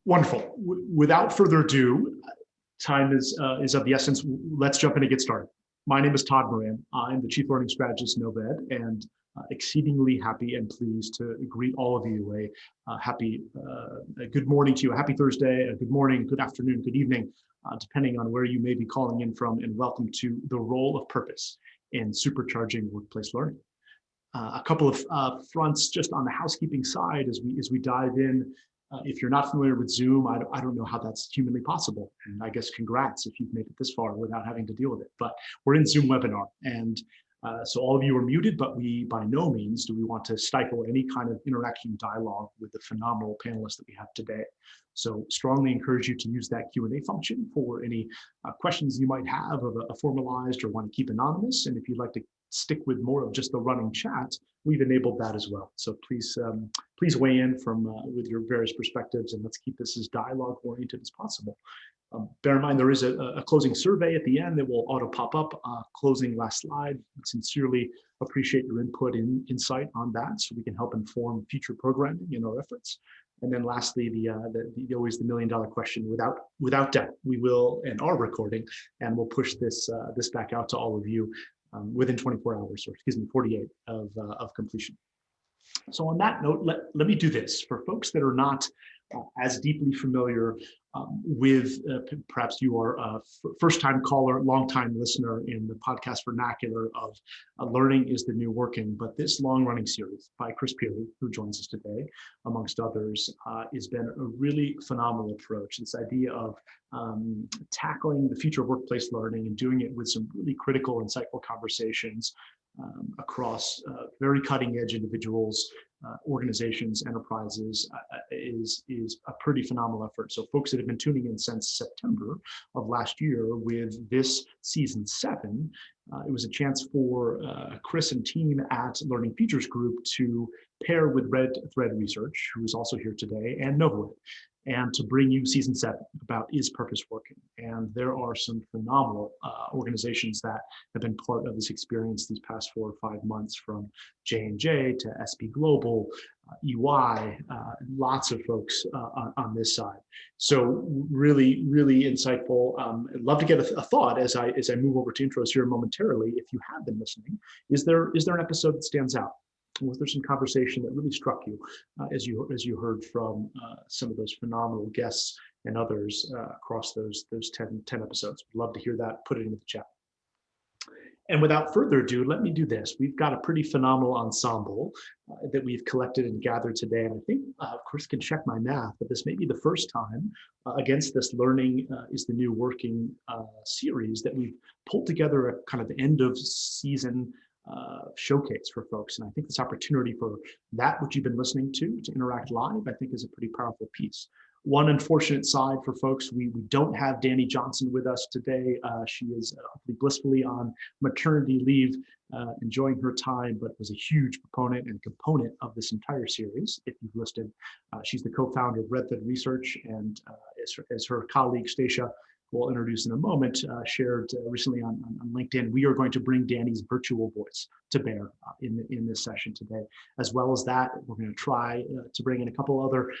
Wonderful. Without further ado, time is of the essence. Let's jump in and get started. My name is Todd Moran. I'm the Chief Learning Strategist at Novad, and exceedingly happy and pleased to greet all of you a good morning to you, a happy Thursday, a good morning, good afternoon, good evening, depending on where you may be calling in from, and welcome to the role of purpose in supercharging workplace learning. A couple of fronts just on the housekeeping side as we dive in. If you're not familiar with Zoom, I don't know how that's humanly possible. And I guess congrats if you've made it this far without having to deal with it. But we're in Zoom webinar. And so all of you are muted, but we by no means do we want to stifle any kind of interaction dialogue with the phenomenal panelists that we have today. So strongly encourage you to use that Q&A function for any questions you might have of a formalized or want to keep anonymous. And if you'd like to stick with more of just the running chat, we've enabled that as well. So please weigh in from with your various perspectives, and let's keep this as dialogue oriented as possible. Bear in mind, there is a closing survey at the end that will auto pop up. Closing last slide. Sincerely appreciate your input and insight on that, so we can help inform future programming in our efforts. And then lastly, always the $1,000,000 question. Without doubt, we will and are recording, and we'll push this back out to all of you within 24 hours, or excuse me, 48 of completion. So on that note, let me do this. For folks that are not as deeply familiar with, perhaps you are a first-time caller, long-time listener in the podcast vernacular of Learning is the New Working, but this long-running series by Chris Peary, who joins us today, amongst others, has been a really phenomenal approach. This idea of tackling the future of workplace learning and doing it with some really critical, insightful conversations across very cutting-edge individuals, organizations, enterprises is a pretty phenomenal effort. So folks that have been tuning in since September of last year with this season 7, it was a chance for Chris and team at Learning Futures Group to pair with Red Thread Research, who is also here today, and Novoid, and to bring you season 7 about Is Purpose Working? And there are some phenomenal organizations that have been part of this experience these past 4 or 5 months, from J&J to S&P Global, EY, lots of folks on this side. So really, really insightful. I'd love to get a thought as I move over to intros here momentarily. If you have been listening, is there an episode that stands out? Was there some conversation that really struck you as you heard from some of those phenomenal guests and others across those 10 episodes? Would love to hear that. Put it into the chat. And without further ado, let me do this. We've got a pretty phenomenal ensemble that we've collected and gathered today. And I think Chris can check my math, but this may be the first time against this Learning is the New Working series that we've pulled together a kind of end of season showcase for folks. And I think this opportunity for that, which you've been listening to interact live, I think is a pretty powerful piece. One unfortunate side for folks, we don't have Danny Johnson with us today. She is hopefully blissfully on maternity leave, enjoying her time, but was a huge proponent and component of this entire series. If you've listened, she's the co-founder of Red Thread Research, and as her colleague Stacia we'll introduce in a moment, shared recently on LinkedIn, we are going to bring Danny's virtual voice to bear in this session today. As well as that, we're going to try to bring in a couple other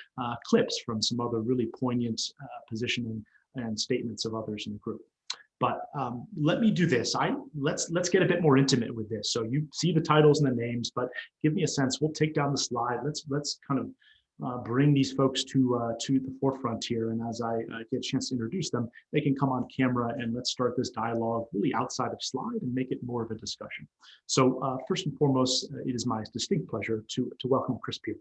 clips from some other really poignant positioning and statements of others in the group. But let me do this. Let's get a bit more intimate with this. So you see the titles and the names, but give me a sense. We'll take down the slide. Let's kind of bring these folks to the forefront here. And as I get a chance to introduce them, they can come on camera, and let's start this dialogue really outside of slide and make it more of a discussion. So first and foremost, it is my distinct pleasure to welcome Chris Peary.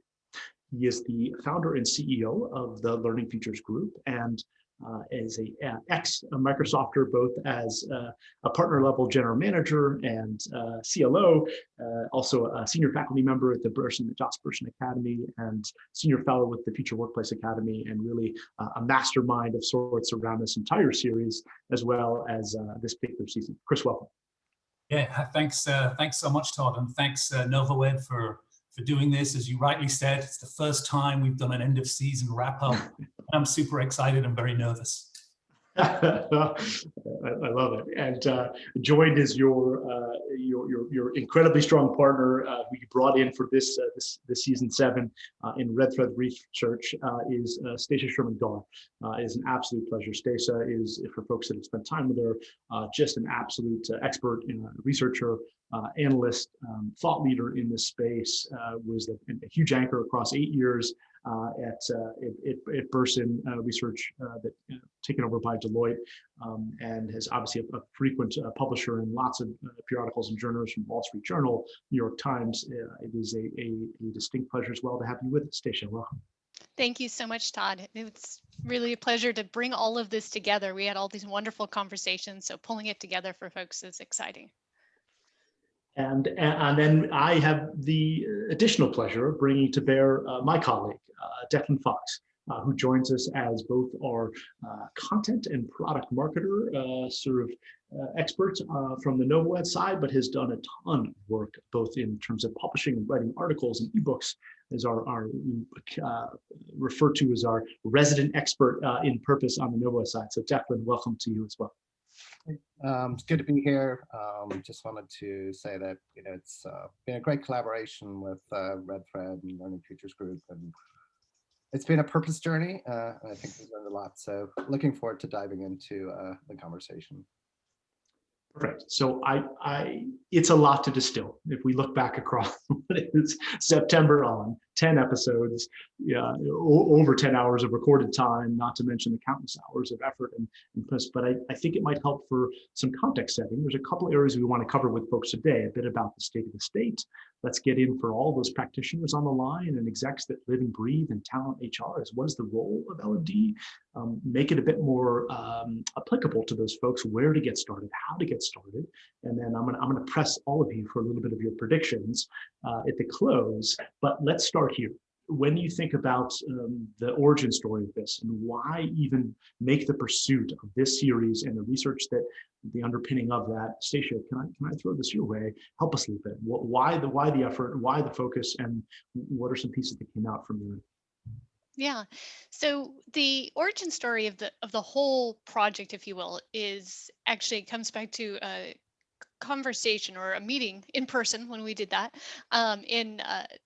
He is the founder and CEO of the Learning Futures Group, and as an ex-Microsofter, both as a partner level general manager and CLO, also a senior faculty member at the Joss Bersin Academy, and senior fellow with the Future Workplace Academy, and really a mastermind of sorts around this entire series, as well as this particular season. Chris, welcome. Yeah, thanks so much, Todd, and thanks Novoed for doing this. As you rightly said, it's the first time we've done an end of season wrap up. I'm super excited and very nervous. I love it. And joined as your incredibly strong partner who you brought in for this season 7 in Red Thread Research is Stacia Sherman-Gar. It is an absolute pleasure. Stacia is, for folks that have spent time with her, just an absolute expert, researcher, analyst, thought leader in this space. Was a huge anchor across 8 years at Burson Research, that taken over by Deloitte, and has obviously a frequent publisher in lots of periodicals and journals from Wall Street Journal, New York Times. It is a distinct pleasure as well to have you with us, Stacia. Welcome. Thank you so much, Todd. It's really a pleasure to bring all of this together. We had all these wonderful conversations, so pulling it together for folks is exciting. And then I have the additional pleasure of bringing to bear my colleague, Declan Fox, who joins us as both our content and product marketer, expert from the NovaWed side, but has done a ton of work both in terms of publishing and writing articles and ebooks, as our referred to as our resident expert in purpose on the NovaWed side. So Declan, welcome to you as well. It's good to be here. Just wanted to say that it's been a great collaboration with Red Thread and Learning Futures Group, and it's been a purpose journey. And I think we've learned a lot. So looking forward to diving into the conversation. Perfect. So it's a lot to distill. If we look back across what is September on, 10 episodes, over 10 hours of recorded time, not to mention the countless hours of effort and plus. But I think it might help for some context setting. There's a couple areas we want to cover with folks today, a bit about the state of the state. Let's get in for all those practitioners on the line and execs that live and breathe in talent HR. What is the role of L&D? Make it a bit more applicable to those folks, where to get started, how to get started. And then I'm gonna press all of you for a little bit of your predictions at the close. But let's start here. When you think about the origin story of this and why even make the pursuit of this series and the research that the underpinning of that, Stacia, can I throw this your way? Help us a little bit. Why the effort? Why the focus? And what are some pieces that came out from you? Yeah. So the origin story of the whole project, if you will, is actually comes back to a conversation or a meeting in person when we did that in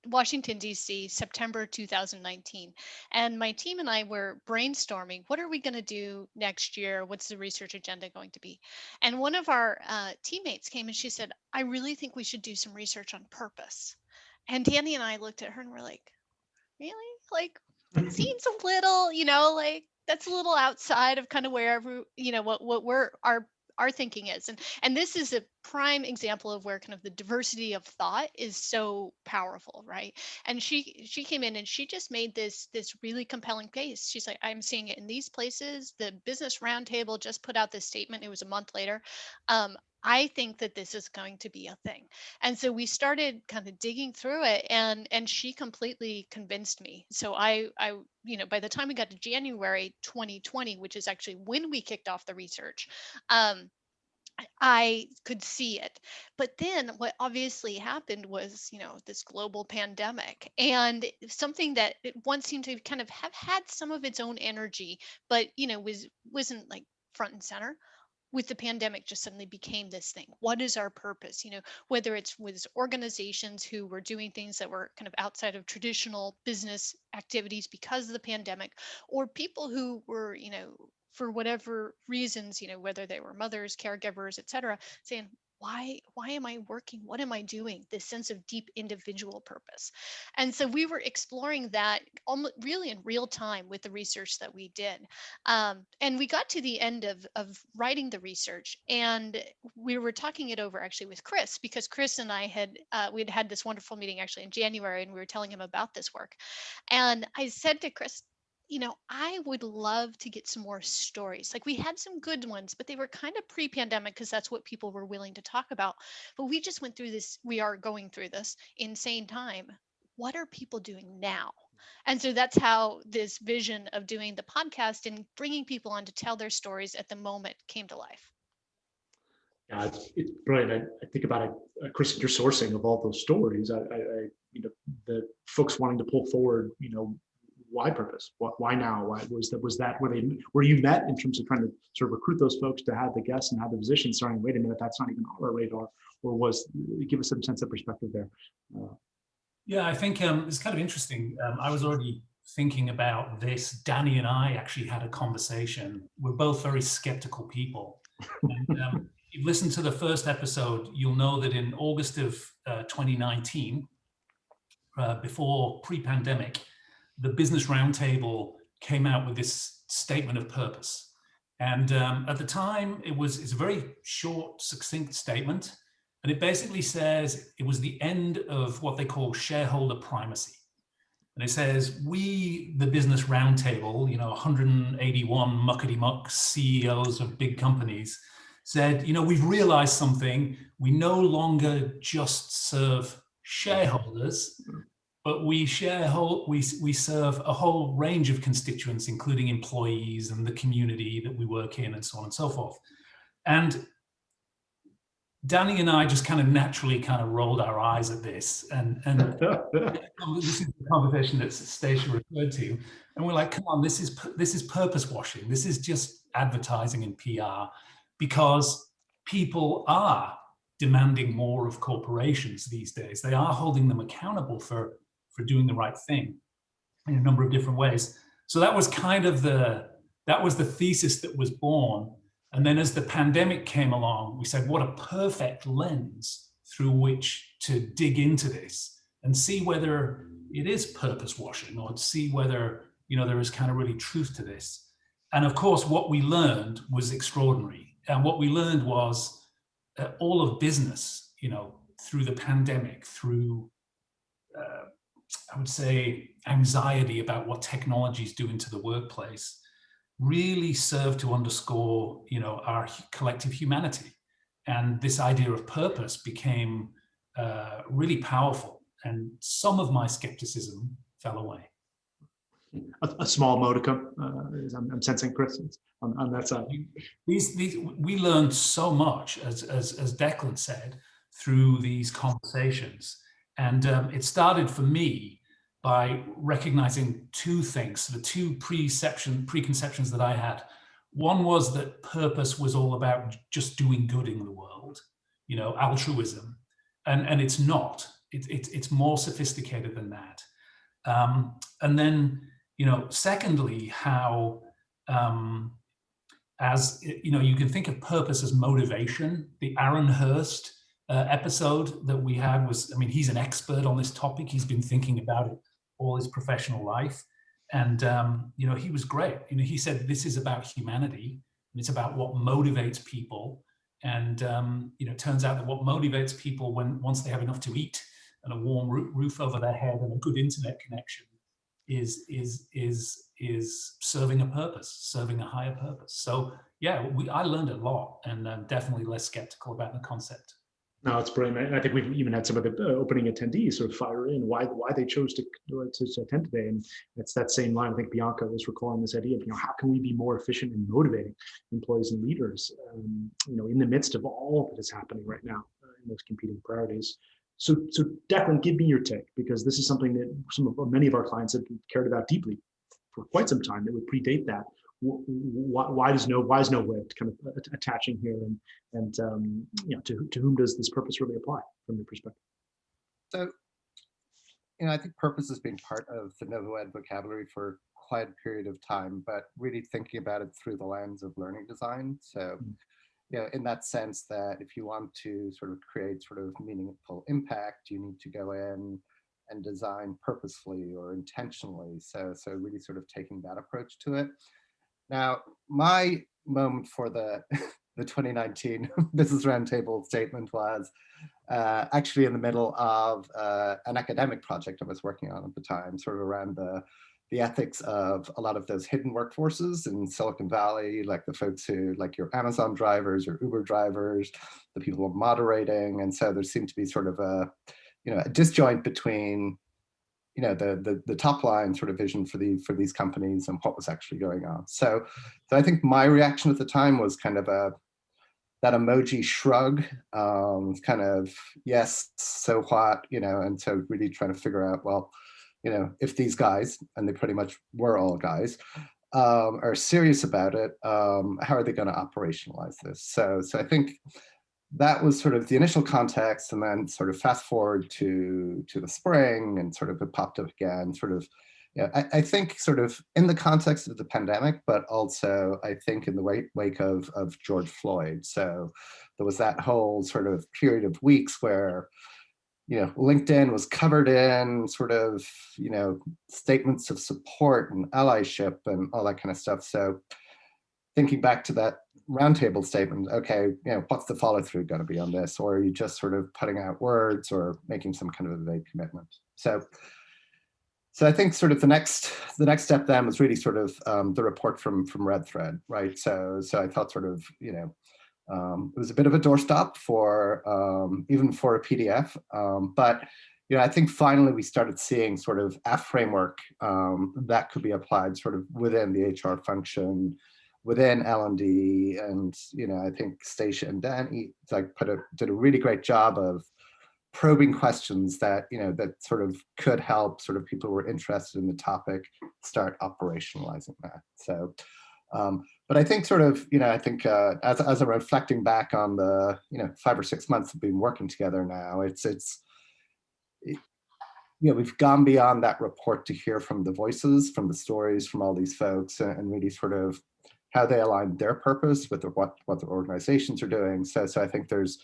Washington, D.C., September 2019. And my team and I were brainstorming, what are we going to do next year? What's the research agenda going to be? And one of our teammates came and she said, I really think we should do some research on purpose. And Danny and I looked at her and we're like, really? Like, it seems a little, like that's a little outside of kind of wherever, what our thinking is. And this is a prime example of where kind of the diversity of thought is so powerful, right? And she came in and she just made this really compelling case. She's like, I'm seeing it in these places. The Business Roundtable just put out this statement. It was a month later. I think that this is going to be a thing. And so we started kind of digging through it, and she completely convinced me. So I by the time we got to January 2020, which is actually when we kicked off the research, I could see it. But then what obviously happened was, this global pandemic, and something that it once seemed to kind of have had some of its own energy, but wasn't like front and center. With the pandemic, just suddenly became this thing. What is our purpose? Whether it's with organizations who were doing things that were kind of outside of traditional business activities because of the pandemic, or people who were, for whatever reasons, whether they were mothers, caregivers, et cetera, saying, why am I working? What am I doing? This sense of deep individual purpose. And so we were exploring that almost really in real time with the research that we did. And we got to the end of writing the research, and we were talking it over actually with Chris, because Chris and I we'd had this wonderful meeting actually in January, and we were telling him about this work. And I said to Chris, I would love to get some more stories. Like, we had some good ones, but they were kind of pre-pandemic because that's what people were willing to talk about. But we just went through this, we are going through this insane time. What are people doing now? And so that's how this vision of doing the podcast and bringing people on to tell their stories at the moment came to life. Yeah, it's brilliant. I think about it, Chris, your sourcing of all those stories. The folks wanting to pull forward, why purpose? Why now? Why was that where you met in terms of trying to sort of recruit those folks to have the guests and have the position starting, wait a minute, that's not even on our radar, or give us some sense of perspective there. Yeah, I think it's kind of interesting. I was already thinking about this. Danny and I actually had a conversation. We're both very skeptical people. And, if you've listened to the first episode, you'll know that in August of 2019, before pre-pandemic, the Business Roundtable came out with this statement of purpose. And at the time, it's a very short, succinct statement. And it basically says it was the end of what they call shareholder primacy. And it says, we, the Business Roundtable, 181 muckety-muck CEOs of big companies, said, we've realized something. We no longer just serve shareholders, but we serve a whole range of constituents, including employees and the community that we work in, and so on and so forth. And Danny and I just kind of naturally kind of rolled our eyes at this, and this is the conversation that Stacia referred to, and we're like, come on, this is purpose washing. This is just advertising and PR, because people are demanding more of corporations these days. They are holding them accountable for doing the right thing in a number of different ways. So that was kind of the thesis that was born. And then as the pandemic came along, we said, what a perfect lens through which to dig into this and see whether it is purpose washing, or to see whether, there is kind of really truth to this. And of course, what we learned was extraordinary. And what we learned was all of business, through the pandemic, through, I would say, anxiety about what technology is doing to the workplace, really served to underscore, our collective humanity. And this idea of purpose became really powerful. And some of my skepticism fell away. A small modicum, as I'm sensing, Chris, on that side. We learned so much, as Declan said, through these conversations. And it started for me by recognizing two things, the two preconceptions that I had. One was that purpose was all about just doing good in the world, altruism, and it's not. It's more sophisticated than that. And then, secondly, how you can think of purpose as motivation. The Aaron Hurst episode that we had was, he's an expert on this topic. He's been thinking about it all his professional life. And, he was great. He said, this is about humanity, and it's about what motivates people. And, it turns out that what motivates people once they have enough to eat and a warm roof over their head and a good internet connection is serving a purpose, serving a higher purpose. So yeah, I learned a lot, and I'm definitely less skeptical about the concept. No, it's brilliant. And I think we've even had some of the opening attendees sort of fire in why they chose to attend today. And it's that same line. I think Bianca was recalling this idea of, how can we be more efficient in motivating employees and leaders, in the midst of all that is happening right now in those competing priorities. So Declan, give me your take, because this is something that many of our clients have cared about deeply for quite some time. That would predate that. Why is NoVed kind of attaching here, and to whom does this purpose really apply from your perspective? So, I think purpose has been part of the NoVed vocabulary for quite a period of time, but really thinking about it through the lens of learning design. So, in that sense, that if you want to sort of create sort of meaningful impact, you need to go in and design purposefully or intentionally. So really sort of taking that approach to it. Now, my moment for the 2019 Business Roundtable statement was actually in the middle of an academic project I was working on at the time, sort of around the ethics of a lot of those hidden workforces in Silicon Valley, like the folks who, like your Amazon drivers or Uber drivers, the people moderating. And so there seemed to be sort of a disjoint between the top line sort of vision for these companies and what was actually going on. So I think my reaction at the time was kind of that emoji shrug, kind of, yes, so what, and so really trying to figure out, well, if these guys, and they pretty much were all guys, are serious about it, how are they going to operationalize this? So I think that was sort of the initial context, and then sort of fast forward to the spring, and sort of it popped up again, sort of, I think sort of in the context of the pandemic, but also I think in the wake of George Floyd. So there was that whole sort of period of weeks where, LinkedIn was covered in sort of, statements of support and allyship and all that kind of stuff. So thinking back to that roundtable statement, okay, what's the follow through going to be on this? Or are you just sort of putting out words or making some kind of a vague commitment? So I think sort of the next step then was really sort of the report from Red Thread, right? So I thought sort of, it was a bit of a doorstop for even for a PDF, but I think finally we started seeing sort of a framework that could be applied sort of within the HR function, within L&D, and I think Stacia and Danny did a really great job of probing questions that that sort of could help sort of people who were interested in the topic start operationalizing that. So but I think sort of I think as I'm reflecting back on the 5 or 6 months we've been working together now, we've gone beyond that report to hear from the voices, from the stories, from all these folks, and really sort of how they align their purpose with what their organizations are doing. So I think there's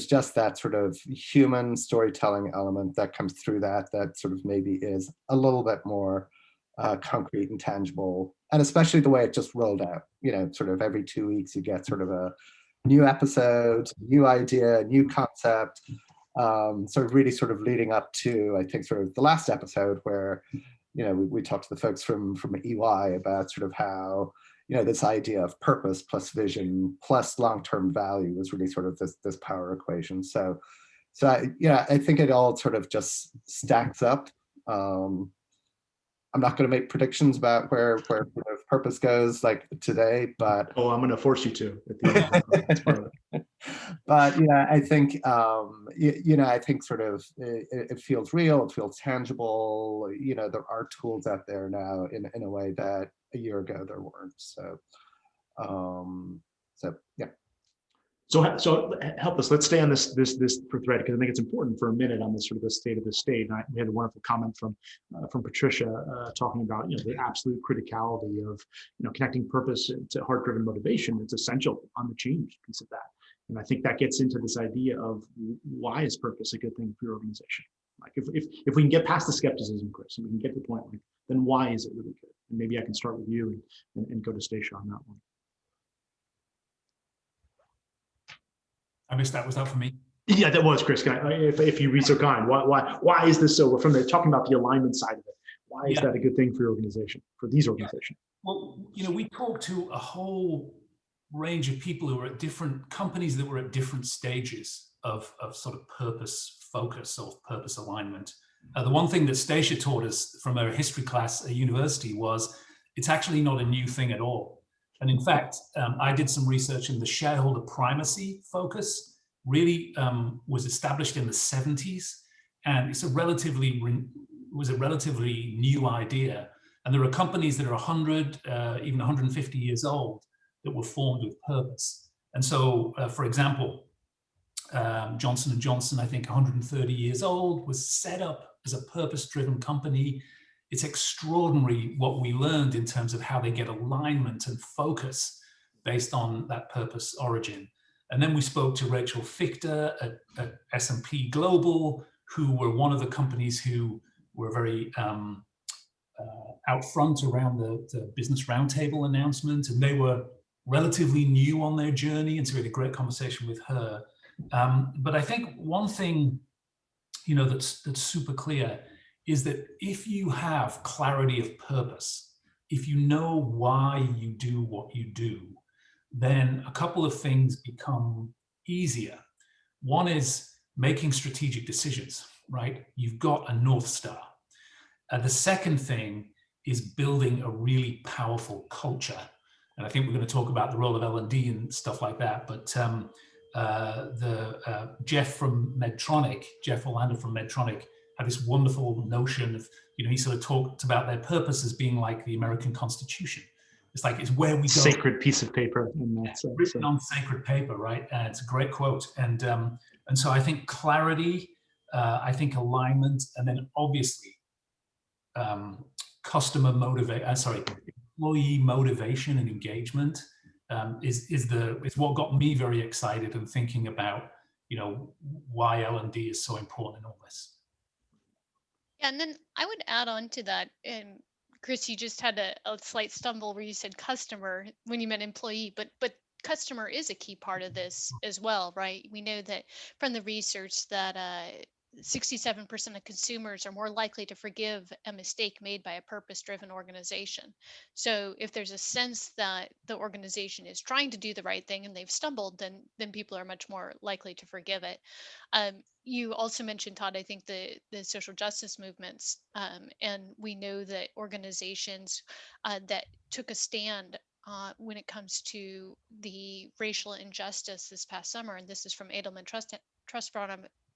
just that sort of human storytelling element that comes through that sort of maybe is a little bit more concrete and tangible, and especially the way it just rolled out. Sort of every 2 weeks you get sort of a new episode, new idea, new concept, sort of really sort of leading up to, I think, sort of the last episode where we talked to the folks from EY about sort of how this idea of purpose plus vision plus long-term value was really sort of this power equation. So I think it all sort of just stacks up. I'm not going to make predictions about where purpose goes like today, but I'm going to force you to at the end. That's part of it. But I think I think sort of it feels real, it feels tangible. There are tools out there now in a way that a year ago there weren't. So yeah. So help us. Let's stay on this for thread, because I think it's important for a minute on this sort of the state of the state. And we had a wonderful comment from Patricia talking about the absolute criticality of connecting purpose to heart-driven motivation. It's essential on the change piece of that. And I think that gets into this idea of why is purpose a good thing for your organization? Like if we can get past the skepticism, Chris, and we can get to the point, like, then why is it really good? And maybe I can start with you and go to Stacia on that one. I missed that. Was that for me? Yeah, that was Chris. If you be so kind, why is this so? From the talking about the alignment side of it, why is that a good thing for your organization, for these organizations? Well, we talked to a whole range of people who were at different companies that were at different stages of sort of purpose focus or purpose alignment. The one thing that Stacia taught us from her history class at university was it's actually not a new thing at all. And in fact, I did some research, and the shareholder primacy focus really was established in the 70s, and it's was a relatively new idea. And there are companies that are 100, even 150 years old that were formed with purpose. And so, for example, Johnson & Johnson, I think 130 years old, was set up as a purpose-driven company. It's extraordinary what we learned in terms of how they get alignment and focus based on that purpose origin. And then we spoke to Rachel Fichter at S&P Global, who were one of the companies who were very out front around the business roundtable announcement, and they were relatively new on their journey, and so we had a great conversation with her. But I think one thing that's super clear is that if you have clarity of purpose, if you know why you do what you do, then a couple of things become easier. One is making strategic decisions, right? You've got a North Star. The second thing is building a really powerful culture. And I think we're going to talk about the role of L&D and stuff like that. But Jeff Orlando from Medtronic, had this wonderful notion of, he sort of talked about their purpose as being like the American Constitution. It's like, it's where we go. Sacred piece of paper. And that's written on sacred paper, right? It's a great quote. And so I think clarity, I think alignment, and then obviously employee motivation and engagement is what got me very excited and thinking about, why L&D is so important in all this. Yeah, and then I would add on to that, Chris, you just had a slight stumble where you said customer when you meant employee, but customer is a key part of this as well, right? We know that from the research that 67% of consumers are more likely to forgive a mistake made by a purpose-driven organization. So if there's a sense that the organization is trying to do the right thing and they've stumbled, then people are much more likely to forgive it. You also mentioned, Todd, I think the social justice movements, and we know that organizations that took a stand when it comes to the racial injustice this past summer, and this is from Edelman Trust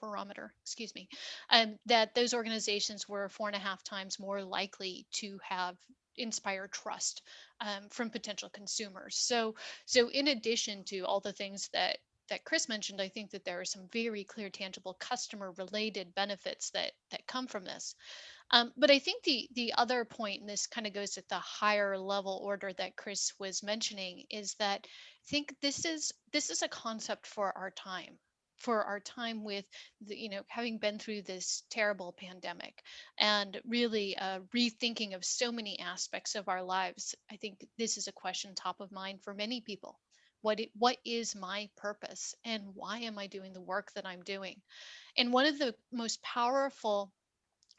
Barometer, excuse me, that those organizations were 4.5 times more likely to have inspire trust from potential consumers. So in addition to all the things that Chris mentioned, I think that there are some very clear, tangible customer-related benefits that come from this. But I think the other point, and this kind of goes at the higher level order that Chris was mentioning, is that I think this is a concept for our time with having been through this terrible pandemic and really rethinking of so many aspects of our lives. I think this is a question top of mind for many people. What is my purpose and why am I doing the work that I'm doing? And one of the most powerful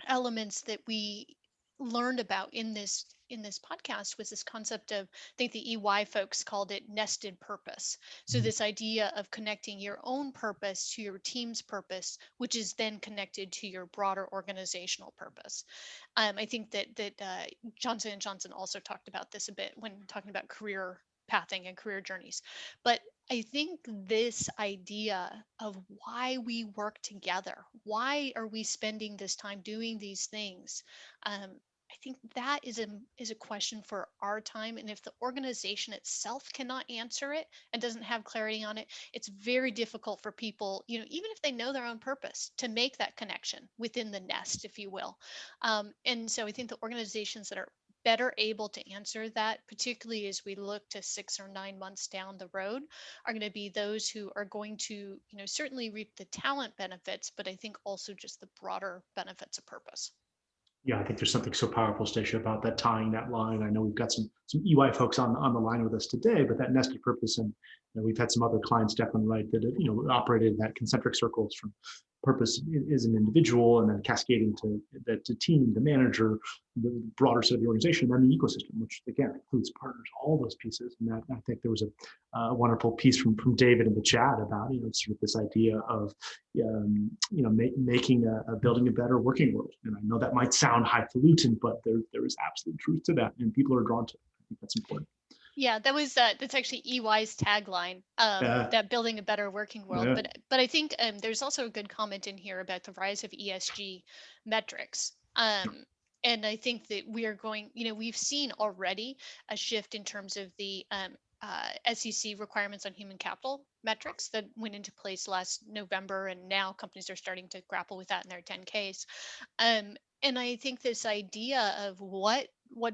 elements that we learned about in this podcast was this concept of, I think the EY folks called it nested purpose. So this idea of connecting your own purpose to your team's purpose, which is then connected to your broader organizational purpose. I think that Johnson & Johnson also talked about this a bit when talking about career pathing and career journeys. But I think this idea of why we work together, why are we spending this time doing these things? I think that is a question for our time. And if the organization itself cannot answer it and doesn't have clarity on it, it's very difficult for people, even if they know their own purpose, to make that connection within the nest, if you will. And so I think the organizations that are better able to answer that, particularly as we look to 6 or 9 months down the road, are going to be those who are going to, certainly reap the talent benefits, but I think also just the broader benefits of purpose. Yeah, I think there's something so powerful, Stacia, about that tying that line. I know we've got some EY folks on the line with us today, but that nested purpose, and we've had some other clients, Declan, right, that operated in that concentric circles from purpose is an individual, and then cascading to the team, the manager, the broader set of the organization, and then the ecosystem, which again includes partners, all those pieces. And that, I think there was a wonderful piece from David in the chat about sort of this idea of making building a better working world. And I know that might sound highfalutin, but there is absolute truth to that, and people are drawn to it. I think that's important. Yeah, that's actually EY's tagline, that building a better working world. Yeah. But I think there's also a good comment in here about the rise of ESG metrics. And I think that we are going, we've seen already a shift in terms of the SEC requirements on human capital metrics that went into place last November, and now companies are starting to grapple with that in their 10Ks. And I think this idea of what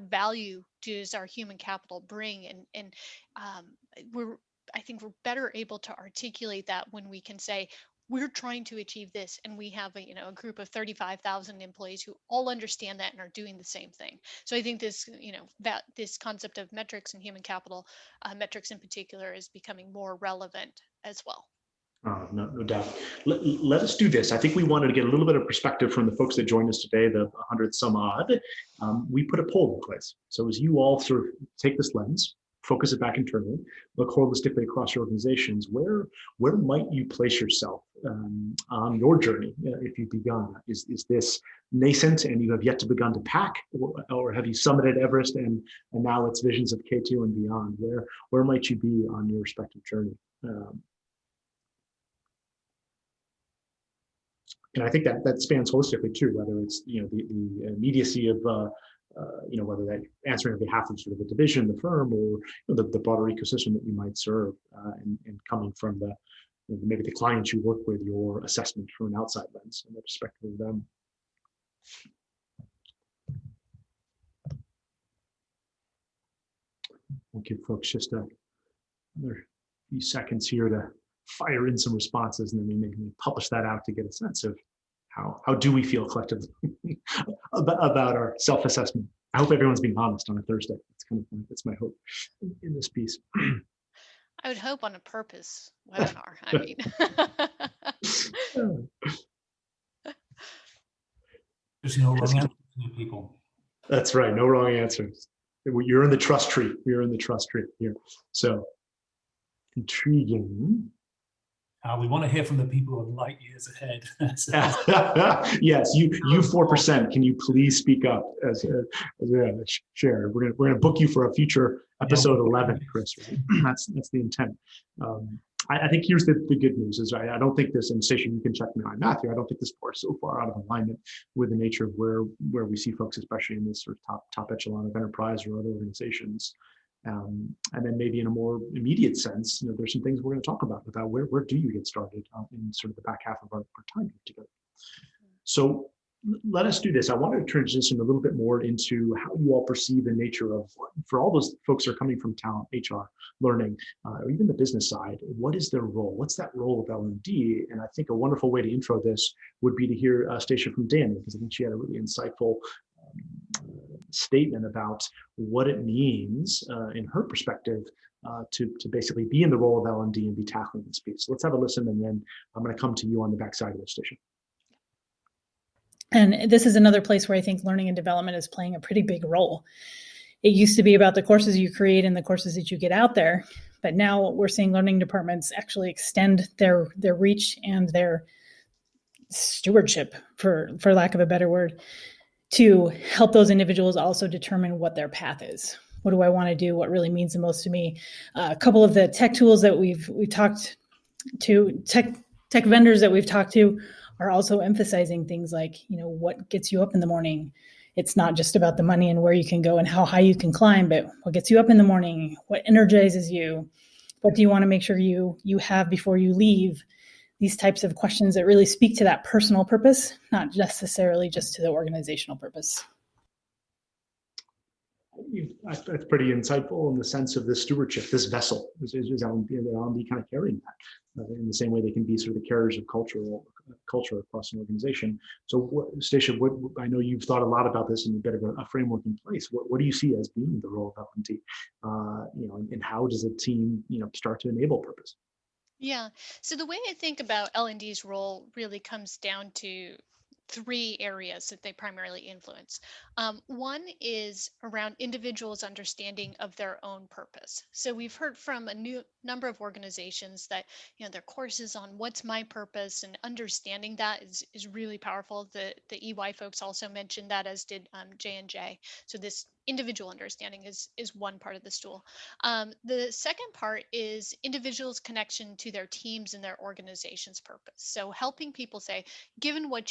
value does our human capital bring, and I think we're better able to articulate that when we can say we're trying to achieve this, and we have a group of 35,000 employees who all understand that and are doing the same thing. So I think this that this concept of metrics and human capital metrics in particular is becoming more relevant as well. No doubt. Let us do this. I think we wanted to get a little bit of perspective from the folks that joined us today, the 100 some odd. We put a poll in place. So as you all sort of take this lens, focus it back internally, look holistically across your organizations, where might you place yourself on your journey if you've begun? Is this nascent and you have yet to begun to pack, or have you summited Everest and now it's visions of K2 and beyond? Where might you be on your respective journey? And I think that spans holistically too, whether it's the immediacy of whether that answering on behalf of sort of the division, the firm, or the broader ecosystem that you might serve, and coming from the maybe the clients you work with, your assessment from an outside lens and the perspective of them. We'll give folks just another few seconds here to fire in some responses, and then we maybe publish that out to get a sense of how do we feel collectively about our self-assessment. I hope everyone's being honest on a Thursday. That's my hope in this piece. I would hope on a purpose webinar. I mean, there's no wrong answer to people. That's right. No wrong answers. You're in the trust tree. We're in the trust tree here. So intriguing. We want to hear from the people who are light years ahead. Yes, you 4%. Can you please speak up as a share? We're gonna book you for a future episode 11, Chris. Right? That's the intent. I think here's the good news is I don't think this, and Station, you can check me on Matthew. I don't think this part is so far out of alignment with the nature of where we see folks, especially in this sort of top echelon of enterprise or other organizations. And then maybe in a more immediate sense, there's some things we're going to talk about where do you get started in sort of the back half of our time together. So let us do this. I want to transition a little bit more into how you all perceive the nature of, for all those folks who are coming from talent, HR, learning, or even the business side, what is their role? What's that role of L&D? And I think a wonderful way to intro this would be to hear Stacia from Danny, because I think she had a really insightful statement about what it means in her perspective to basically be in the role of L&D and be tackling this piece. So let's have a listen, and then I'm going to come to you on the backside of this, Stacia. And this is another place where I think learning and development is playing a pretty big role. It used to be about the courses you create and the courses that you get out there, but now we're seeing learning departments actually extend their reach and their stewardship, for lack of a better word, to help those individuals also determine what their path is. What do I want to do? What really means the most to me? A couple of the tech tools that we've talked to, tech vendors that we've talked to, are also emphasizing things like, what gets you up in the morning. It's not just about the money and where you can go and how high you can climb, but what gets you up in the morning, what energizes you, what do you want to make sure you have before you leave? These types of questions that really speak to that personal purpose, not necessarily just to the organizational purpose. That's pretty insightful in the sense of this stewardship, this vessel. Is L&D kind of carrying that in the same way they can be sort of the carriers of culture across an organization. So, Stacia, I know you've thought a lot about this and a bit of a framework in place. What do you see as being the role of L&D? And how does a team, start to enable purpose? yeah. So the way I think about L&D's role really comes down to 3 areas that they primarily influence. One is around individuals' understanding of their own purpose. So we've heard from a number of organizations that their courses on what's my purpose and understanding that is really powerful. The EY folks also mentioned that, as did J&J. So this individual understanding is one part of the stool. The second part is individuals' connection to their teams and their organization's purpose. So helping people say, given what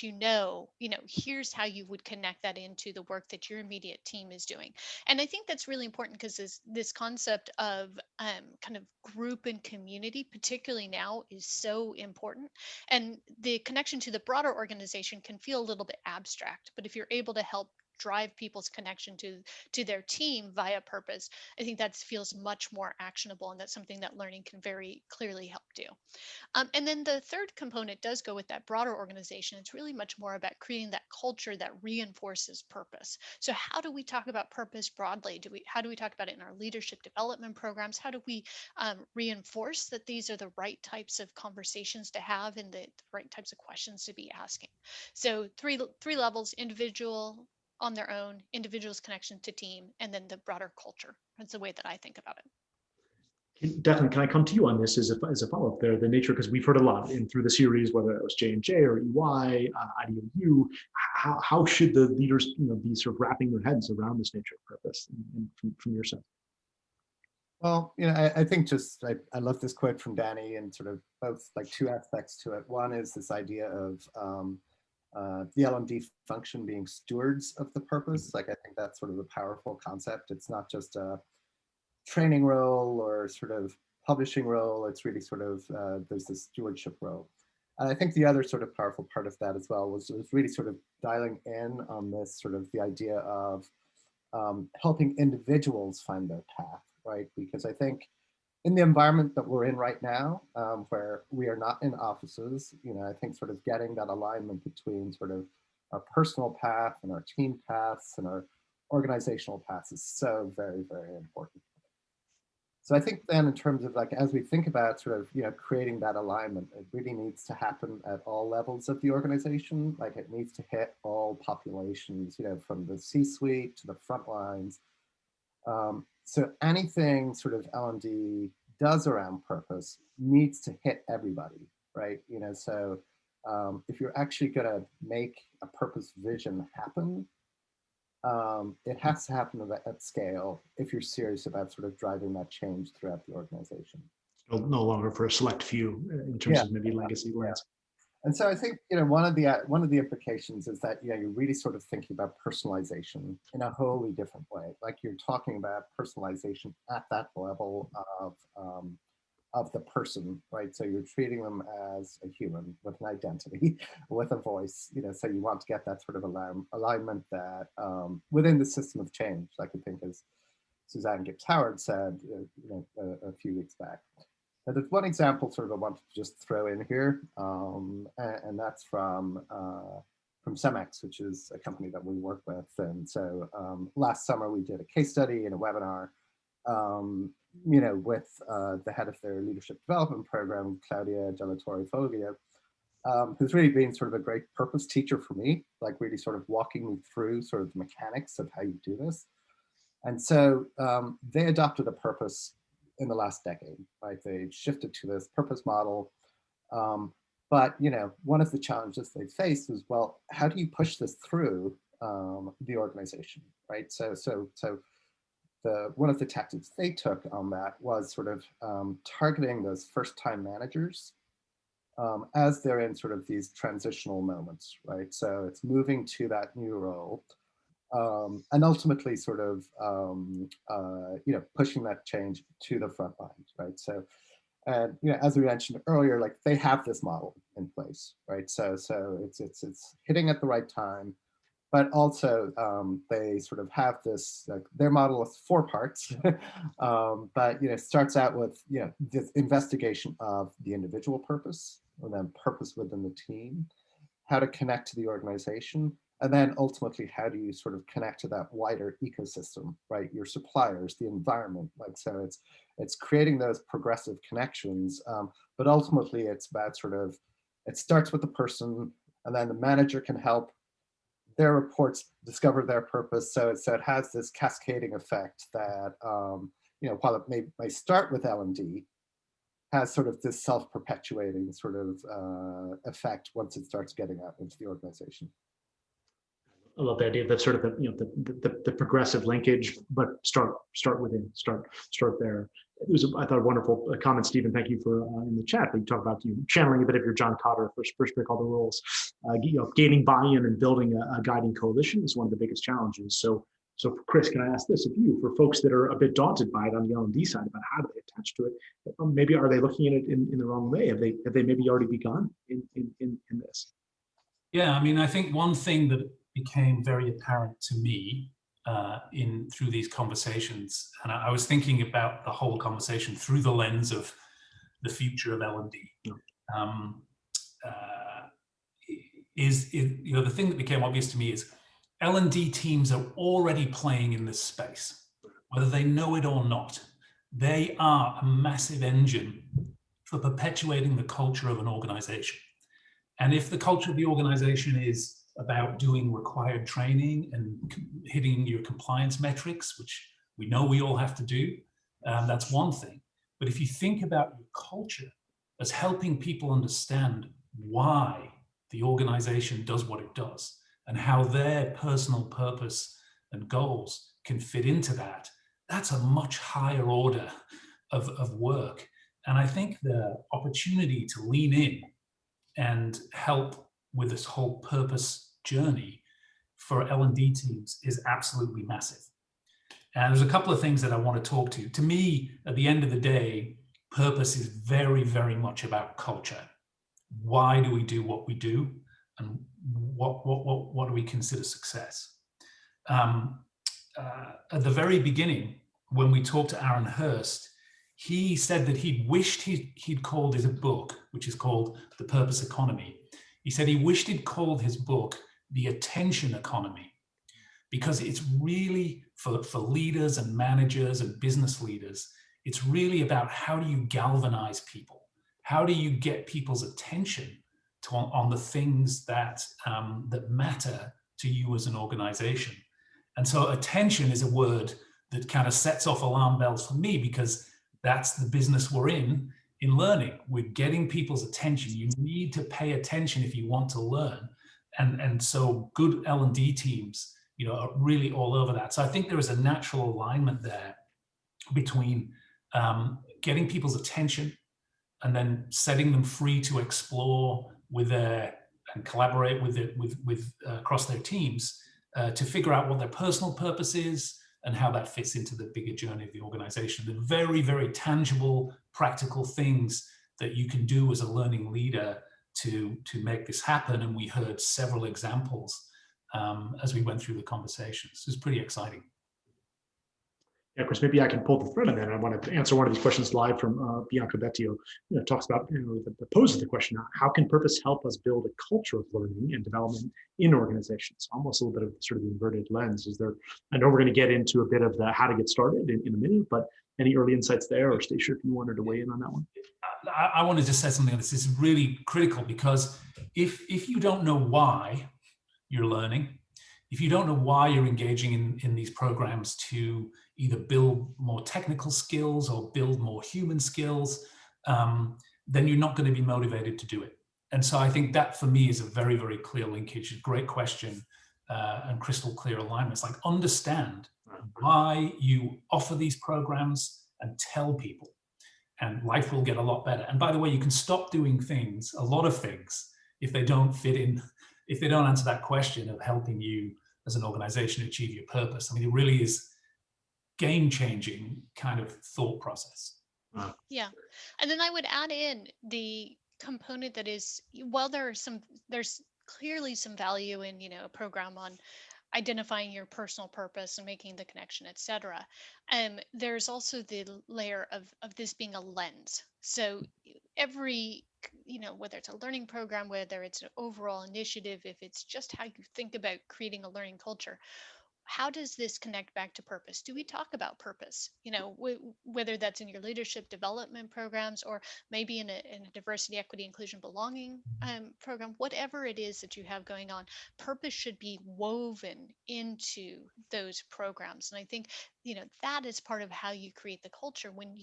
here's how you would connect that into the work that your immediate team is doing. And I think that's really important because this concept of kind of group and community, particularly now, is so important. And the connection to the broader organization can feel a little bit abstract, but if you're able to help drive people's connection to their team via purpose, I think that feels much more actionable, and that's something that learning can very clearly help do. And then the third component does go with that broader organization. It's really much more about creating that culture that reinforces purpose. So how do we talk about purpose broadly? How do we talk about it in our leadership development programs? How do we reinforce that these are the right types of conversations to have and the right types of questions to be asking? So three levels: individual on their own, individual's connection to team, and then the broader culture. That's the way that I think about it. Definitely. Can I come to you on this as a follow-up there? The nature, because we've heard a lot through the series, whether it was J&J or EY, IDEO, how should the leaders, be sort of wrapping their heads around this nature of purpose from your sense? Well, I think I love this quote from Danny, and sort of both like 2 aspects to it. One is this idea of the L&D function being stewards of the purpose. Like, I think that's sort of a powerful concept. It's not just a training role or sort of publishing role. It's really sort of, there's this stewardship role. And I think the other sort of powerful part of that as well was really sort of dialing in on this sort of the idea of helping individuals find their path, right? Because I think in the environment that we're in right now, where we are not in offices, I think sort of getting that alignment between sort of our personal path and our team paths and our organizational paths is so very, very important. So I think then in terms of like, as we think about sort of, creating that alignment, it really needs to happen at all levels of the organization. Like, it needs to hit all populations, from the C-suite to the front lines. So anything sort of L&D does around purpose needs to hit everybody, right? So if you're actually going to make a purpose vision happen, it has to happen at scale if you're serious about sort of driving that change throughout the organization. No longer for a select few in terms of maybe legacy lens. And so I think, one of the implications is that, you're really sort of thinking about personalization in a wholly different way. Like, you're talking about personalization at that level of the person, right? So you're treating them as a human with an identity, with a voice, so you want to get that sort of alignment that within the system of change, like I think as Suzanne Gibbs Howard said, a few weeks back. Now, there's one example sort of I wanted to just throw in here, and that's from Cemex, which is a company that we work with. And so last summer we did a case study and a webinar, with the head of their leadership development program, Claudia Della Torre Foglia, who's really been sort of a great purpose teacher for me, like really sort of walking me through sort of the mechanics of how you do this. And so they adopted a purpose in the last decade, right? They shifted to this purpose model. But, one of the challenges they faced was, well, how do you push this through the organization, right? So one of the tactics they took on that was sort of targeting those first-time managers as they're in sort of these transitional moments, right? So it's moving to that new role. And ultimately sort of, pushing that change to the front lines, right? So, and, as we mentioned earlier, like, they have this model in place, right? So it's hitting at the right time, but also they sort of have this, like, their model is 4 parts, but, starts out with, this investigation of the individual purpose, and then purpose within the team, how to connect to the organization, and then ultimately, how do you sort of connect to that wider ecosystem, right? Your suppliers, the environment, like, so it's creating those progressive connections, but ultimately it's about sort of, it starts with the person, and then the manager can help their reports discover their purpose. So it has this cascading effect that, while it may start with L&D, has sort of this self-perpetuating sort of effect once it starts getting out into the organization. I love the idea of that sort of the progressive linkage, but start within, start there. It was, I thought, a wonderful comment, Stephen. Thank you for in the chat. You talk about channeling a bit of your John Cotter, first break all the rules. Gaining buy-in and building a guiding coalition is one of the biggest challenges. So Chris, can I ask this of you, for folks that are a bit daunted by it on the L&D side about how do they attach to it? Maybe are they looking at it in the wrong way? Have they maybe already begun in this? Yeah, I mean, I think one thing that became very apparent to me through these conversations, and I was thinking about the whole conversation through the lens of the future of L&D. The thing that became obvious to me is L&D teams are already playing in this space, whether they know it or not. They are a massive engine for perpetuating the culture of an organization. And if the culture of the organization is about doing required training and hitting your compliance metrics, which we know we all have to do, that's one thing. But if you think about your culture as helping people understand why the organization does what it does and how their personal purpose and goals can fit into that, that's a much higher order of work. And I think the opportunity to lean in and help with this whole purpose journey for L&D teams is absolutely massive. And there's a couple of things that I want to talk to. To me, at the end of the day, purpose is very, very much about culture. Why do we do what we do? And what do we consider success? At the very beginning, when we talked to Aaron Hurst, he said that he'd wished he'd called his book, which is called The Purpose Economy. He said he wished he'd called his book The Attention Economy, because it's really, for leaders and managers and business leaders, it's really about how do you galvanize people? How do you get people's attention on the things that matter to you as an organization? And so attention is a word that kind of sets off alarm bells for me, because that's the business we're in learning. We're getting people's attention. You need to pay attention if you want to learn. And so good L&D teams, are really all over that. So I think there is a natural alignment there between getting people's attention and then setting them free to explore and collaborate with across their teams to figure out what their personal purpose is and how that fits into the bigger journey of the organization. The very, very tangible, practical things that you can do as a learning leader to make this happen. And we heard several examples as we went through the conversations. It was pretty exciting. Yeah, Chris, maybe I can pull the thread on that. I wanted to answer one of these questions live from Bianca Bettio. Talks about, poses the question, how can purpose help us build a culture of learning and development in organizations? Almost a little bit of sort of the inverted lens. I know we're going to get into a bit of the how to get started in a minute, but any early insights there? Or Stacia, if you wanted to weigh in on that one. I want to just say something. This is really critical, because if you don't know why you're learning, if you don't know why you're engaging in these programs to either build more technical skills or build more human skills, then you're not going to be motivated to do it. And so I think that for me is a very, very clear linkage. Great question and crystal clear alignment. It's like, understand why you offer these programs and tell people, and life will get a lot better. And by the way, you can stop doing things, a lot of things, if they don't fit in, if they don't answer that question of helping you as an organization achieve your purpose. I mean, it really is game-changing kind of thought process. Yeah. And then I would add in the component that is, while there's clearly some value in, a program on identifying your personal purpose and making the connection, etc. There's also the layer of this being a lens. So every, whether it's a learning program, whether it's an overall initiative, if it's just how you think about creating a learning culture, how does this connect back to purpose? Do we talk about purpose? Whether that's in your leadership development programs or maybe in a diversity, equity, inclusion, belonging program, whatever it is that you have going on, purpose should be woven into those programs. And I think, that is part of how you create the culture when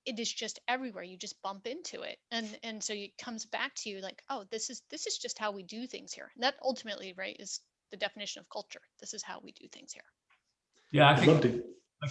it is just everywhere. You just bump into it. And so it comes back to you like, oh, this is just how we do things here. And that ultimately, right, is the definition of culture. This is how we do things here. Yeah, I think.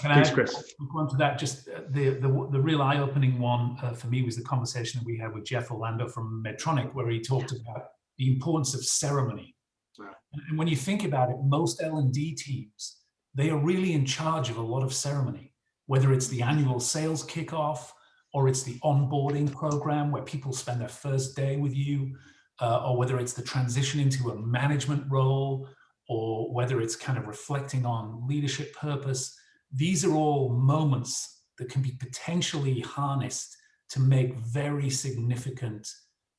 Can I Chris. Go on to that? Just the real eye-opening one for me was the conversation that we had with Jeff Orlando from Medtronic, where he talked about the importance of ceremony. Wow. And when you think about it, most L&D teams, they are really in charge of a lot of ceremony, whether it's the annual sales kickoff or it's the onboarding program where people spend their first day with you, or whether it's the transition into a management role, or whether it's kind of reflecting on leadership purpose. These are all moments that can be potentially harnessed to make very significant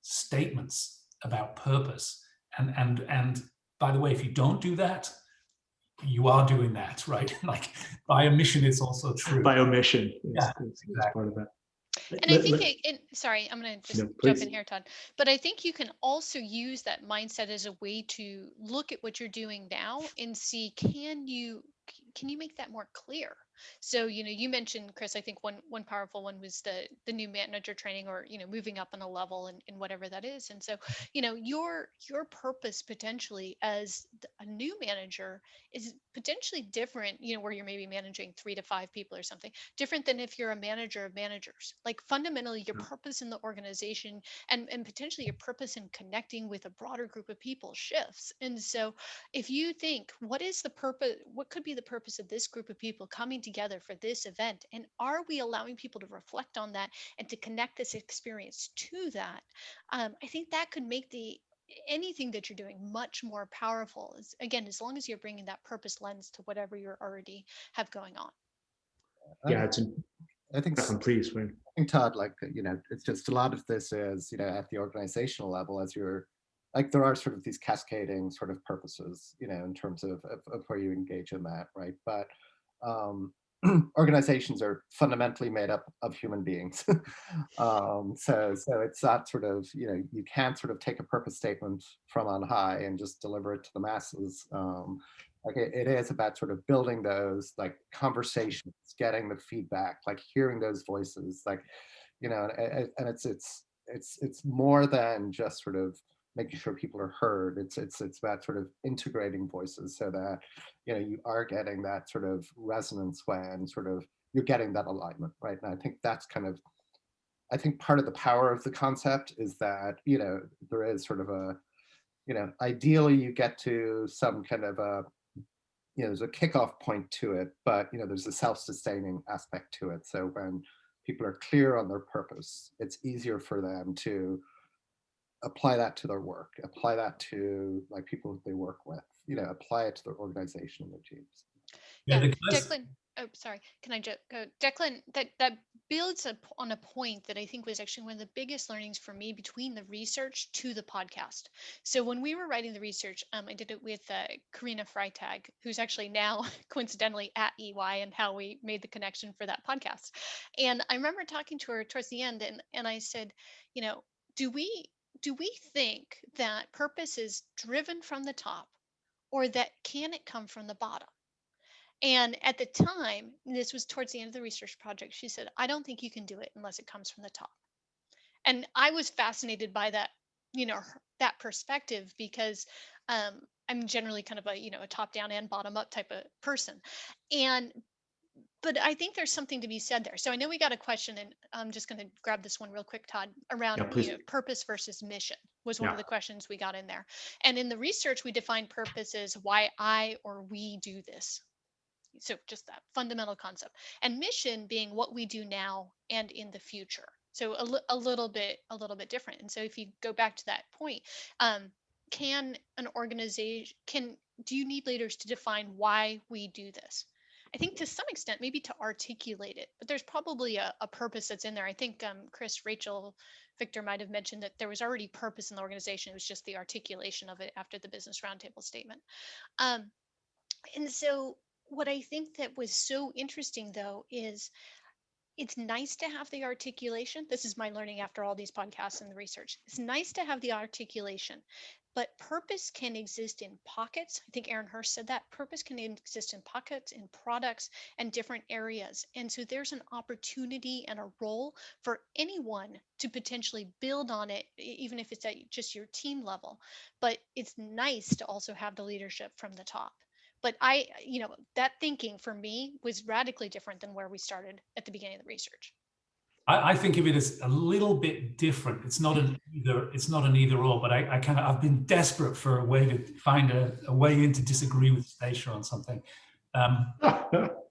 statements about purpose. And by the way, if you don't do that, you are doing that, right? Like by omission, it's also true. By omission, exactly. It's part of that. And I think, sorry, I'm going to just jump in here, Todd. But I think you can also use that mindset as a way to look at what you're doing now and see, can you make that more clear? So, you mentioned, Chris, I think one powerful one was the new manager training, or, moving up on a level and whatever that is. And so, your purpose potentially as a new manager is potentially different, where you're maybe managing 3 to 5 people or something, different than if you're a manager of managers. Like fundamentally your purpose in the organization and potentially your purpose in connecting with a broader group of people shifts. And so if you think, what is the purpose, what could be the purpose of this group of people coming together for this event, and are we allowing people to reflect on that and to connect this experience to that, I think that could make anything that you're doing much more powerful. Again, as long as you're bringing that purpose lens to whatever you're already have going on. Yeah, I think definitely, please, Wayne. I think, Todd, like, it's just a lot of this is, at the organizational level, as you're like, there are sort of these cascading sort of purposes, in terms of where you engage in that, right? But organizations are fundamentally made up of human beings. So it's that sort of, you can't sort of take a purpose statement from on high and just deliver it to the masses. Like it is about sort of building those like conversations, getting the feedback, like hearing those voices, like, and it's more than just sort of making sure people are heard. It's about sort of integrating voices so that, you are getting that sort of resonance when sort of you're getting that alignment, right? And I think that's kind of, I think part of the power of the concept is that, there is sort of a, ideally you get to some kind of a, there's a kickoff point to it, but, there's a self-sustaining aspect to it. So when people are clear on their purpose, it's easier for them to apply that to their work, apply that to like people that they work with, apply it to their organization and their teams. Yeah, Declan. Oh, sorry. Can I just go, Declan? That builds on a point that I think was actually one of the biggest learnings for me between the research to the podcast. So when we were writing the research, I did it with Karina Freitag, who's actually now coincidentally at EY, and how we made the connection for that podcast. And I remember talking to her towards the end, and I said, do we think that purpose is driven from the top, or that can it come from the bottom? And at the time, this was towards the end of the research project, she said, I don't think you can do it unless it comes from the top. And I was fascinated by that, that perspective, because I'm generally kind of a top down and bottom up type of person. But I think there's something to be said there. So I know we got a question, and I'm just going to grab this one real quick, Todd, around purpose versus mission was one of the questions we got in there. And in the research, we defined purpose as why I or we do this. So just that fundamental concept, and mission being what we do now and in the future. So a little bit different. And so if you go back to that point, can an organization, do you need leaders to define why we do this? I think to some extent, maybe to articulate it, but there's probably a purpose that's in there. I think Chris, Rachel, Victor might have mentioned that there was already purpose in the organization. It was just the articulation of it after the Business Roundtable statement. And so what I think that was so interesting, though, is it's nice to have the articulation. This is my learning after all these podcasts and the research. It's nice to have the articulation, but purpose can exist in pockets. I think Aaron Hurst said that purpose can exist in pockets, in products, and different areas. And so there's an opportunity and a role for anyone to potentially build on it, even if it's at just your team level. But it's nice to also have the leadership from the top. But that thinking for me was radically different than where we started at the beginning of the research. I think of it as a little bit different. It's not an either or, but I've been desperate for a way to find a way in to disagree with Stacia on something. But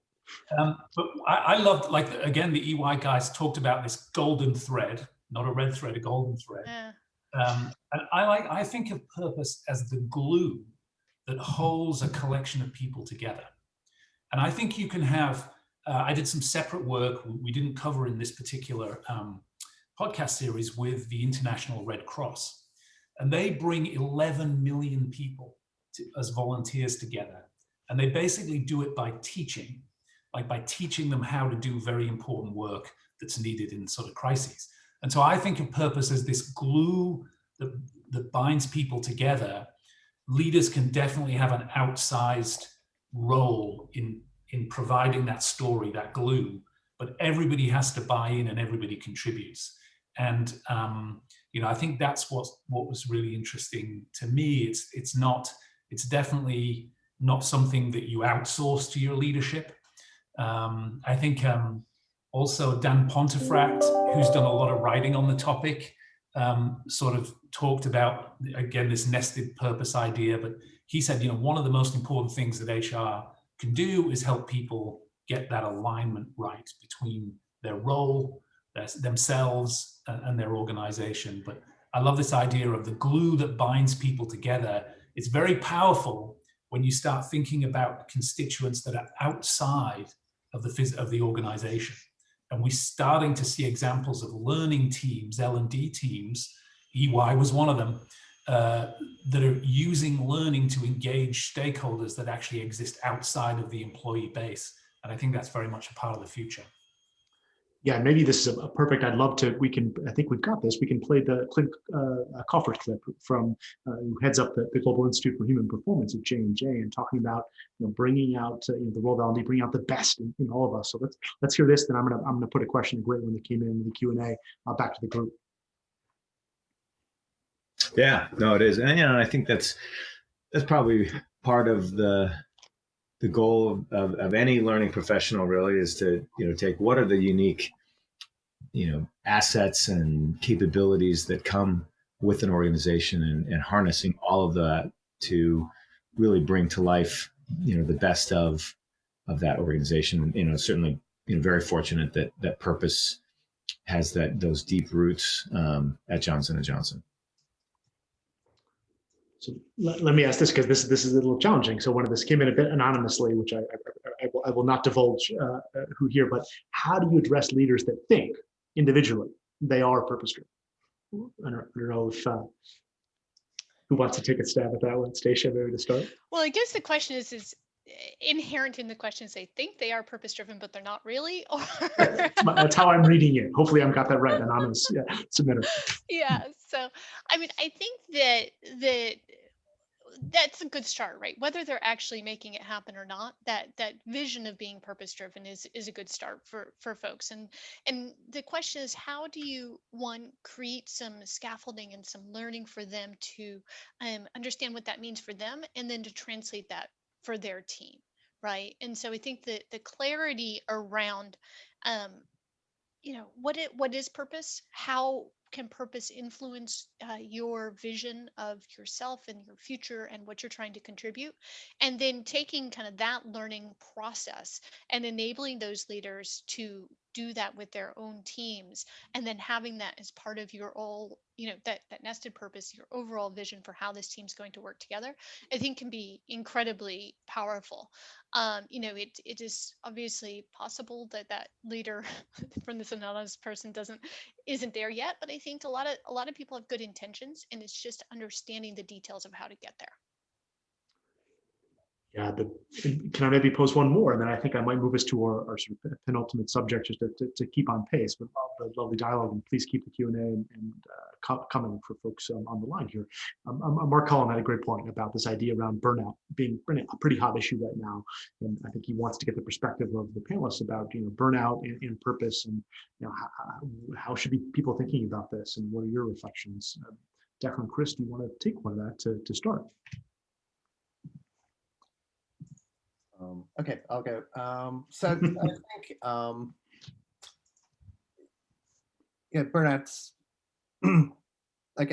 I loved, like, again, the EY guys talked about this golden thread, not a red thread, a golden thread. Yeah. And I think of purpose as the glue that holds a collection of people together. And I think you can have, I did some separate work we didn't cover in this particular podcast series with the International Red Cross. And they bring 11 million people as volunteers together. And they basically do it by teaching, like by teaching them how to do very important work that's needed in sort of crises. And so I think of purpose as this glue that binds people together. Leaders can definitely have an outsized role in in providing that story, that glue, but everybody has to buy in and everybody contributes. And I think that's what was really interesting to me. It's definitely not something that you outsource to your leadership. I think also Dan Pontefract, who's done a lot of writing on the topic, sort of talked about, again, this nested purpose idea, but he said, one of the most important things that HR can do is help people get that alignment right between their role, themselves, and their organization. But I love this idea of the glue that binds people together. It's very powerful when you start thinking about constituents that are outside of the organization. And we're starting to see examples of learning teams, L&D teams, EY was one of them, that are using learning to engage stakeholders that actually exist outside of the employee base. And I think that's very much a part of the future. Yeah, maybe this is a perfect, I think we've got this. We can play the Clint Coffer's clip from who heads up the Global Institute for Human Performance at J&J, and talking about bringing out the role of L&D, bringing out the best in all of us. So let's hear this. Then I'm gonna put a question, a great one that came in the Q&A, back to the group. Yeah, no, it is, and I think that's probably part of the goal of any learning professional, really, is to take what are the unique assets and capabilities that come with an organization, and harnessing all of that to really bring to life the best of that organization. Certainly very fortunate that purpose has those deep roots at Johnson & Johnson. So let me ask this, because this is a little challenging. So one of this came in a bit anonymously, which I will not divulge who here, but how do you address leaders that think individually they are purpose-driven? I don't know if who wants to take a stab at that one? Stacia, maybe to start. Well, I guess the question is inherent in the question is they think they are purpose-driven, but they're not really, or That's how I'm reading it. Hopefully I got that right, anonymous submitter. Yeah, so I mean, I think that's a good start, right? Whether they're actually making it happen or not, that vision of being purpose-driven is a good start for folks. And the question is, how do you, one, create some scaffolding and some learning for them to understand what that means for them, and then to translate that for their team, right? And so I think that the clarity around what is purpose, how can purpose influence your vision of yourself and your future and what you're trying to contribute, and then taking kind of that learning process and enabling those leaders to do that with their own teams, and then having that as part of your all that nested purpose, your overall vision for how this team's going to work together, I think can be incredibly powerful. It is obviously possible that leader from this anonymous person isn't there yet, but I think a lot of people have good intentions, and it's just understanding the details of how to get there. Yeah, can I maybe pose one more, and then I think I might move us to our sort of penultimate subject, just to keep on pace with the lovely dialogue, and please keep the Q&A and coming for folks on the line here. Mark Cullen had a great point about this idea around burnout being a pretty hot issue right now, and I think he wants to get the perspective of the panelists about burnout and purpose, and how should people thinking about this, and what are your reflections? Declan, Chris, do you want to take one of that to start? Okay, I'll go. So I think, burnout's I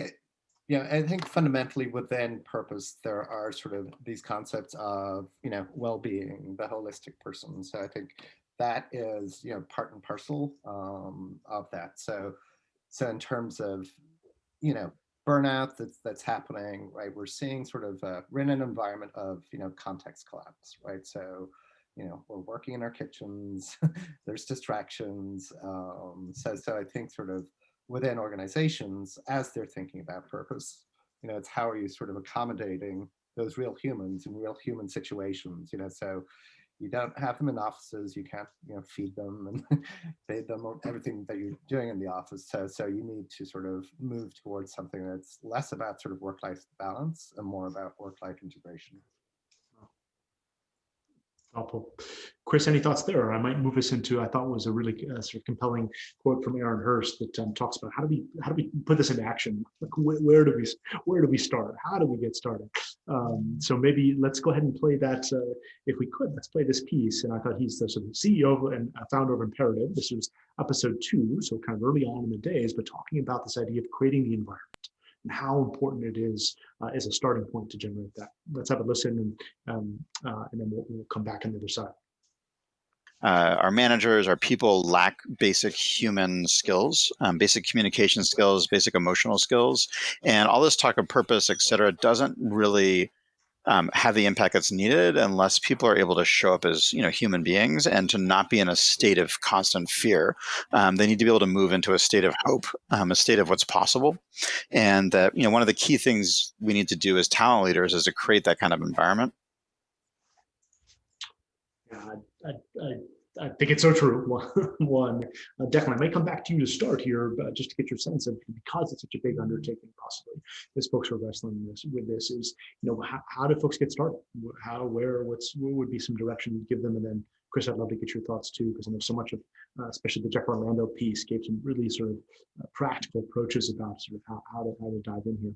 think fundamentally within purpose, there are sort of these concepts of, well-being, the holistic person. So I think that is, part and parcel of that. So in terms of, burnout that's happening, right? We're seeing sort of we're in an environment of context collapse, right? So we're working in our kitchens, there's distractions. So I think sort of within organizations, as they're thinking about purpose, it's how are you sort of accommodating those real humans in real human situations, so you don't have them in offices, you can't feed them and feed them or everything that you're doing in the office. So you need to sort of move towards something that's less about sort of work-life balance and more about work-life integration. Helpful. Chris, any thoughts there? I might move us into, I thought was a really sort of compelling quote from Aaron Hurst that talks about how do we put this into action? Like where do we start? How do we get started? So maybe let's go ahead and play that. If we could, let's play this piece. And I thought he's the sort of CEO and founder of Imperative. This was episode 2, so kind of early on in the days, but talking about this idea of creating the environment and how important it is as a starting point to generate that. Let's have a listen, and then we'll come back on the other side. Our managers, our people lack basic human skills, basic communication skills, basic emotional skills, and all this talk of purpose, et cetera, doesn't really have the impact that's needed unless people are able to show up as human beings and to not be in a state of constant fear. They need to be able to move into a state of hope, a state of what's possible, and that one of the key things we need to do as talent leaders is to create that kind of environment. Yeah, I think it's so true. One, definitely. I may come back to you to start here, but just to get your sense of, because it's such a big undertaking, possibly, as folks are wrestling with this, is how do folks get started? What would be some direction you'd give them? And then, Chris, I'd love to get your thoughts too, because I know so much of, especially the Jeff Orlando piece, gave some really sort of practical approaches about sort of how to dive in here.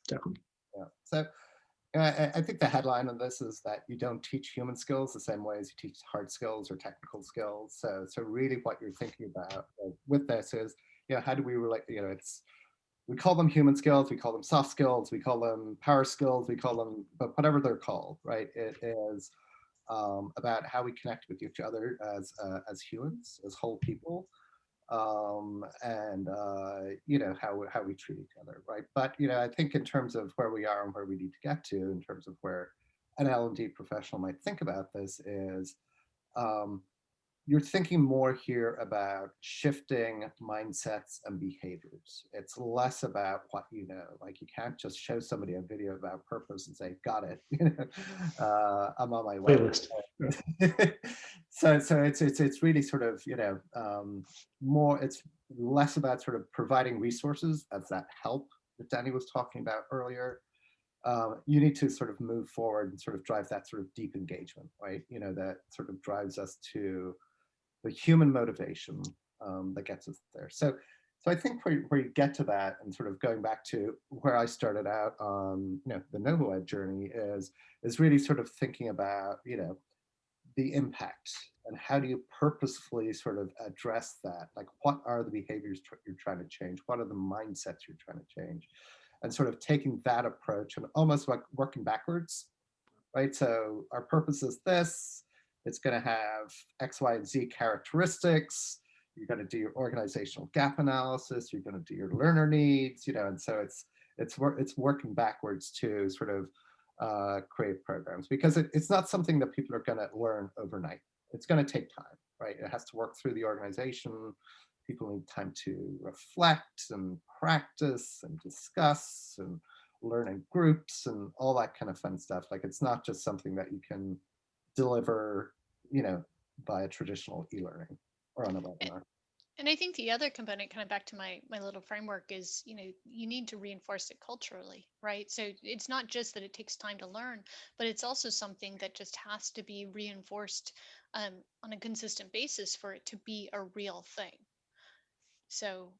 Definitely. Yeah. So. I think the headline of this is that you don't teach human skills the same way as you teach hard skills or technical skills. So really what you're thinking about with this is, how do we relate, we call them human skills, we call them soft skills, we call them power skills, we call them, but whatever they're called, right? It is about how we connect with each other as humans, as whole people. And how we treat each other, right? But I think in terms of where we are and where we need to get to, in terms of where an L&D professional might think about this, is you're thinking more here about shifting mindsets and behaviors. It's less about what you know. Like, you can't just show somebody a video about purpose and say, got it. I'm on my way. Playlist. So it's really sort of more. It's less about sort of providing resources as that help that Danny was talking about earlier. You need to sort of move forward and sort of drive that sort of deep engagement, right? That sort of drives us to the human motivation that gets us there. So I think where you get to that, and sort of going back to where I started out on the NovoEd journey, is really sort of thinking about the impact, and how do you purposefully sort of address that? Like, what are the behaviors you're trying to change? What are the mindsets you're trying to change? And sort of taking that approach and almost like working backwards, right? So our purpose is this. It's going to have X, Y, and Z characteristics. You're going to do your organizational gap analysis. You're going to do your learner needs, and so it's working backwards to sort of create programs, because it's not something that people are going to learn overnight. It's going to take time, right? It has to work through the organization. People need time to reflect and practice and discuss and learn in groups and all that kind of fun stuff. Like, it's not just something that you can deliver, by a traditional e-learning or on a webinar. And I think the other component, kind of back to my little framework, is, you need to reinforce it culturally, right? So it's not just that it takes time to learn, but it's also something that just has to be reinforced on a consistent basis for it to be a real thing. So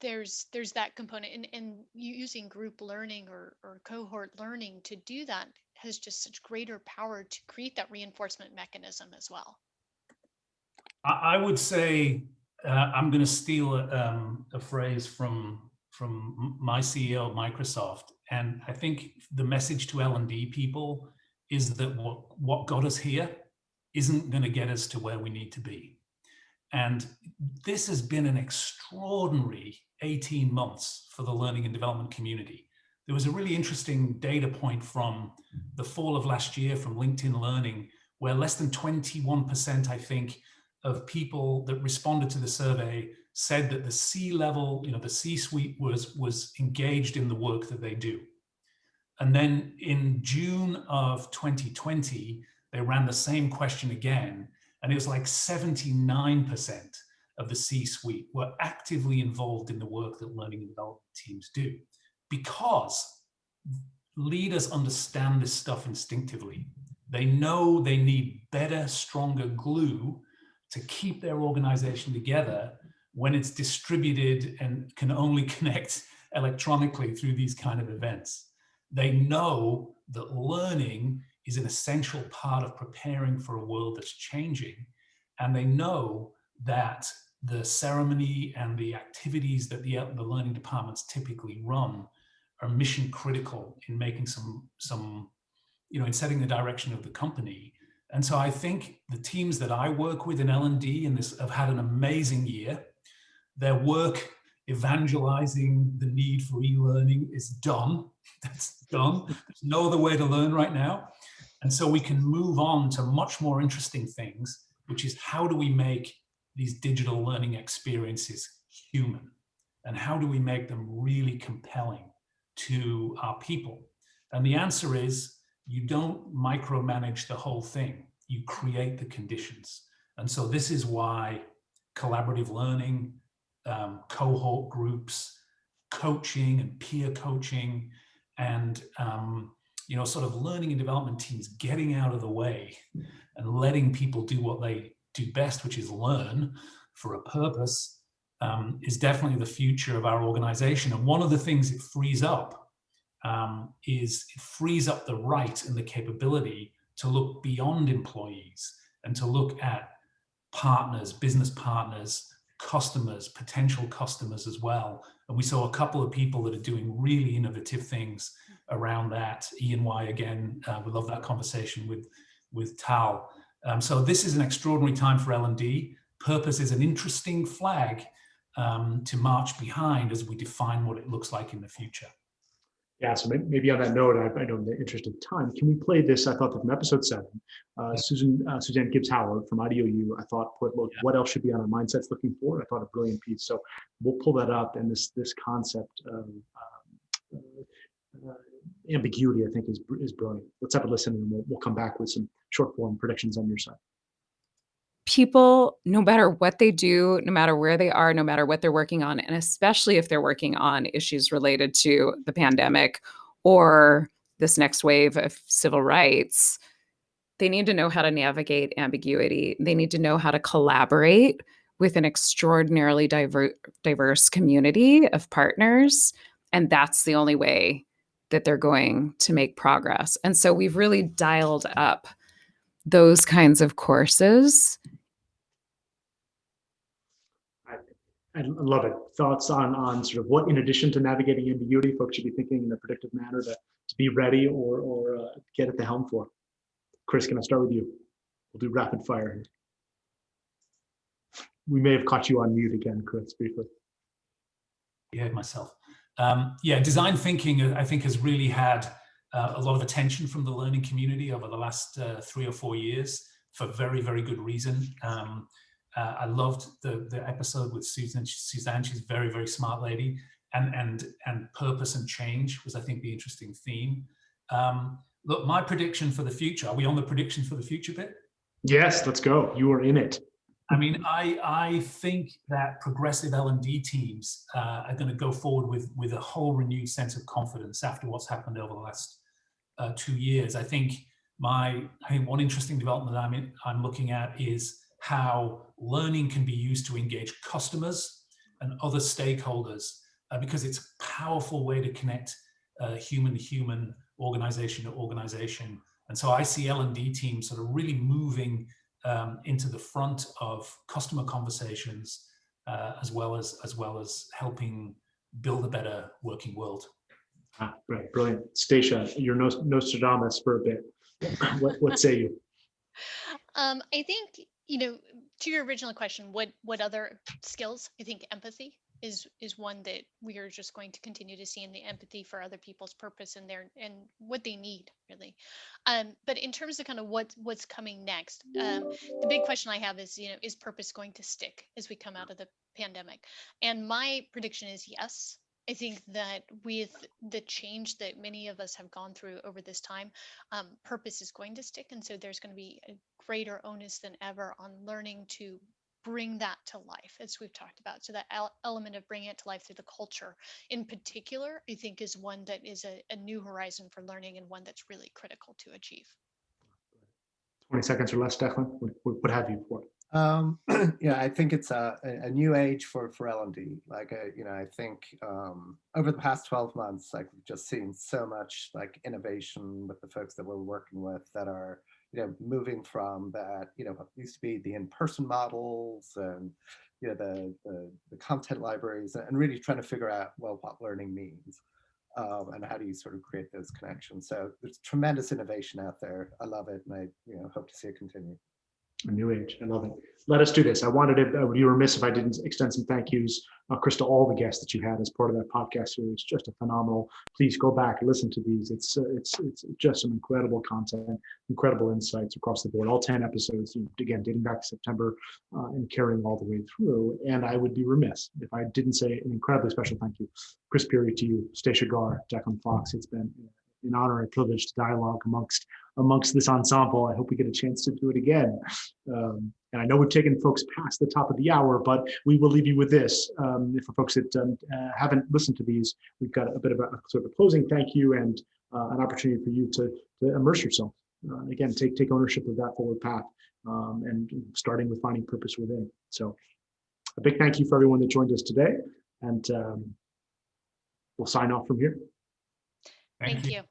there's that component, and using group learning or cohort learning to do that has just such greater power to create that reinforcement mechanism as well. I would say, I'm going to steal a phrase from my CEO of Microsoft, and I think the message to L&D people is that what got us here isn't going to get us to where we need to be. And this has been an extraordinary 18 months for the learning and development community. There was a really interesting data point from the fall of last year from LinkedIn Learning, where less than 21%, I think, of people that responded to the survey said that the C-level, the C-suite was engaged in the work that they do. And then in June of 2020, they ran the same question again, and it was like 79% of the C-suite were actively involved in the work that learning and development teams do, because leaders understand this stuff instinctively. They know they need better, stronger glue to keep their organization together when it's distributed and can only connect electronically through these kind of events. They know that learning is an essential part of preparing for a world that's changing. And they know that the ceremony and the activities that the learning departments typically run are mission critical in making some in setting the direction of the company. And so I think the teams that I work with in L&D in this have had an amazing year. Their work evangelizing the need for e-learning is done. That's done. There's no other way to learn right now. And so we can move on to much more interesting things, which is how do we make these digital learning experiences human? And how do we make them really compelling to our people? And the answer is, you don't micromanage the whole thing. You create the conditions. And so this is why collaborative learning, cohort groups, coaching and peer coaching, and sort of learning and development teams getting out of the way and letting people do what they do best, which is learn for a purpose, is definitely the future of our organization. And one of the things it frees up is it frees up the right and the capability to look beyond employees and to look at partners, business partners, customers, potential customers as well. And we saw a couple of people that are doing really innovative things around that. E&Y again, we love that conversation with Tal. So this is an extraordinary time for L&D. Purpose is an interesting flag to march behind as we define what it looks like in the future. Yeah, so maybe on that note, I know in the interest of time, can we play this? I thought from episode 7, Suzanne Gibbs Howard from IDEO, I thought put, look, what else should be on our mindsets looking forward? I thought a brilliant piece. So we'll pull that up, and this concept of ambiguity, I think, is brilliant. Let's have a listen, and we'll come back with some short form predictions on your side. People, no matter what they do, no matter where they are, no matter what they're working on, and especially if they're working on issues related to the pandemic or this next wave of civil rights, they need to know how to navigate ambiguity. They need to know how to collaborate with an extraordinarily diverse community of partners. And that's the only way that they're going to make progress. And so we've really dialed up those kinds of courses. I love it. Thoughts on sort of what, in addition to navigating ambiguity, folks should be thinking in a predictive manner to be ready or get at the helm for. Chris, can I start with you? We'll do rapid fire here. We may have caught you on mute again, Chris, briefly. Yeah, myself. Design thinking, I think, has really had a lot of attention from the learning community over the last 3 or 4 years for very, very good reason. I loved the episode with Suzanne. She's a very, very smart lady. And purpose and change was, I think, the interesting theme. Look, my prediction for the future, are we on the prediction for the future bit? Yes, let's go. You are in it. I mean, I think that progressive L&D teams are going to go forward with a whole renewed sense of confidence after what's happened over the last 2 years. I think one interesting development that I'm looking at is how learning can be used to engage customers and other stakeholders, because it's a powerful way to connect human to human, organization to organization. And so I see L&D teams sort of really moving into the front of customer conversations, as well as helping build a better working world. Right, brilliant. Stacia, you're Nostradamus for a bit. What say you? I think, to your original question, what other skills? I think empathy is one that we are just going to continue to see, in the empathy for other people's purpose and what they need, really. But in terms of kind of what's coming next, the big question I have is, is purpose going to stick as we come out of the pandemic? And my prediction is yes. I think that with the change that many of us have gone through over this time, purpose is going to stick. And so there's going to be a greater onus than ever on learning to bring that to life, as we've talked about. So that element of bringing it to life through the culture in particular, I think, is one that is a new horizon for learning, and one that's really critical to achieve. 20 seconds or less, Declan. What have you for it? Yeah, I think it's a new age for L&D. Like, I think over the past 12 months, like we've just seen so much like innovation with the folks that we're working with that are, moving from that, what used to be the in-person models and, the content libraries, and really trying to figure out, well, what learning means. And how do you sort of create those connections? So there's tremendous innovation out there. I love it, and I hope to see it continue. A new age. I love it. Let us do this. I wanted to, I would be remiss if I didn't extend some thank yous, Chris, to all the guests that you had as part of that podcast series. Just a phenomenal. Please go back and listen to these. It's just some incredible content, incredible insights across the board. All 10 episodes, again, dating back to September and carrying all the way through. And I would be remiss if I didn't say an incredibly special thank you, Chris Peary, to you, Stacia Gar, Declan Fox. It's been an honor and privilege to dialogue amongst this ensemble. I hope we get a chance to do it again. And I know we've taken folks past the top of the hour, but we will leave you with this. For folks that haven't listened to these, we've got a bit of a sort of a closing thank you and an opportunity for you to immerse yourself. Again, take ownership of that forward path and starting with finding purpose within. So a big thank you for everyone that joined us today. And we'll sign off from here. Thank you.